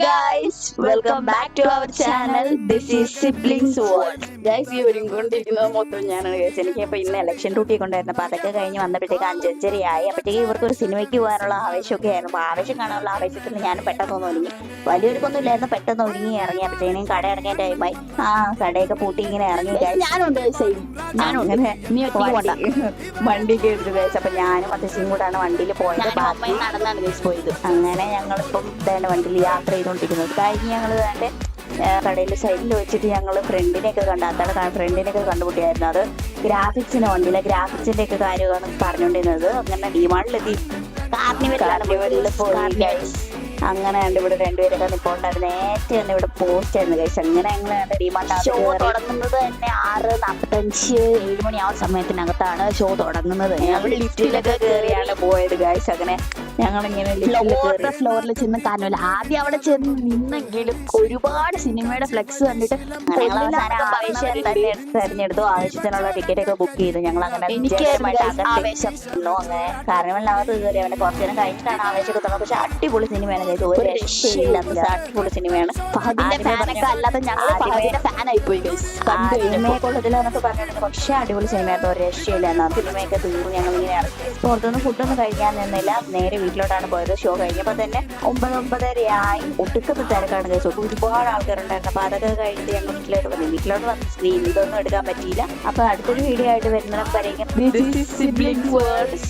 guys, welcome back to our channel. This is Siblings World. Guys, ഈ ഒരുങ്ങിക്കൊണ്ടിരിക്കുന്നത് മൊത്തം ഞാനാണ് guys. എനിക്കിപ്പോൾ ഇന്ന് ഇലക്ഷൻ ഡ്യൂട്ടി കൊണ്ടായിരുന്നു. അപ്പോൾ അതൊക്കെ കഴിഞ്ഞ് വന്നപ്പോഴത്തേക്ക് 5:30 അപ്പോഴത്തേക്ക് ഇവർക്ക് ഒരു സിനിമയ്ക്ക് പോകാനുള്ള ആവേശമൊക്കെ ആയിരുന്നു. അപ്പോൾ ആവേശം കാണാനുള്ള ആവേശത്തിൽ ഞാൻ പെട്ടെന്ന് ഒരുങ്ങി. വലിയൊരുക്കൊന്നും ഇല്ലായിരുന്നു, പെട്ടെന്ന് ഒരുങ്ങി ഇറങ്ങി. അപ്പോഴത്തേനും കട ഇറങ്ങിയ ടൈമായി. കടയൊക്കെ പൂട്ടി ഇങ്ങനെ ഇറങ്ങി. വണ്ടി കേട്ടു guys. അപ്പോൾ ഞാനും അത്യാവശ്യം കൂടാണ് വണ്ടിയിൽ പോയത്. നടന്നാണ് guys പോയത്. അങ്ങനെ ഞങ്ങളിപ്പം വണ്ടിയിൽ യാത്ര ചെയ്തുകൊണ്ടിരിക്കുന്നത് കഴിഞ്ഞ് ഞങ്ങൾ തന്നെ കടയിൽ സൈഡിൽ വെച്ചിട്ട് ഞങ്ങൾ ഫ്രണ്ടിനെയൊക്കെ ഫ്രണ്ടിനെയൊക്കെ കണ്ടുപിട്ടിയായിരുന്നു. അത് ഗ്രാഫിക്സിന് വണ്ടിയില്ല, ഗ്രാഫിക്സിന്റെ ഒക്കെ കാര്യമാണ് പറഞ്ഞുകൊണ്ടിരുന്നത്. അങ്ങനെ ഡിമാർട്ടിലെത്തി കാർണിവലിൽ പോയി. അങ്ങനെ കണ്ട് ഇവിടെ രണ്ടുപേരൊക്കെ നിൽപ്പുണ്ടായിരുന്നു. നേരത്തെ തന്നെ ഇവിടെ പോസ്റ്റ് ആയിരുന്നു കഴിച്ചു. അങ്ങനെ ഞങ്ങൾ കണ്ട ഡിമാർട്ട് ഷോ തുടങ്ങുന്നത് തന്നെ 6:45-7 മണിയാവുന്ന സമയത്തിനകത്താണ് ഷോ തുടങ്ങുന്നത്. ഞങ്ങൾ ലിഫ്റ്റിലൊക്കെ കയറിയാണ് പോയത് ഗൈസ്. അങ്ങനെ ഞങ്ങളിങ്ങനെ ഫ്ലോറിൽ ചെന്ന് കാണുമല്ലോ. ആദ്യം അവിടെ ചെന്ന് നിന്നെങ്കിലും ഒരുപാട് സിനിമയുടെ ഫ്ലെക്സ് കണ്ടിട്ട് തെരഞ്ഞെടുത്തു. ആവശ്യത്തിനുള്ള ടിക്കറ്റ് ഒക്കെ ബുക്ക് ചെയ്തു. ഞങ്ങൾ അങ്ങനെ ആവേശം അങ്ങനെ കാരണമല്ലാത്ത കയറി. അവനെ കുറച്ചു നേരം കഴിഞ്ഞിട്ടാണ് ആവേശമൊക്കെ തുടങ്ങുന്നത്. പക്ഷെ അടിപൊളി സിനിമയാണ്. ഒരു രക്ഷയില്ലാത്ത അടിപൊളി സിനിമയാണ്. കൊള്ളത്തിലെന്നൊക്കെ പറഞ്ഞിരുന്നു. പക്ഷെ അടിപൊളി സിനിമയായിരുന്നു. ഒരു രക്ഷയില്ല. സിനിമയൊക്കെ തീർന്നു. ഞങ്ങൾ ഇങ്ങനെ ഇറങ്ങി പുറത്തൊന്നും ഫുഡൊന്നും കഴിക്കാൻ നിന്നില്ല. നേരെ വീട്ടിലോട്ടാണ് പോയത്. ഷോ കഴിഞ്ഞപ്പോൾ തന്നെ 9-9:30 ഒടുക്കത്തെ തിരക്കാണ് കഴിച്ചു. ഒരുപാട് ആൾക്കാരുണ്ടായിരുന്നു. അപ്പൊ അതൊക്കെ കഴിഞ്ഞിട്ട് ഞങ്ങൾ വീട്ടിലോട്ട് വന്ന് സ്ക്രീൻ ഇതൊന്നും എടുക്കാൻ പറ്റിയില്ല. അപ്പൊ അടുത്തൊരു വീഡിയോ ആയിട്ട് വരുന്നവരേക്കും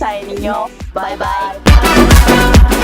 signing off. Bye bye.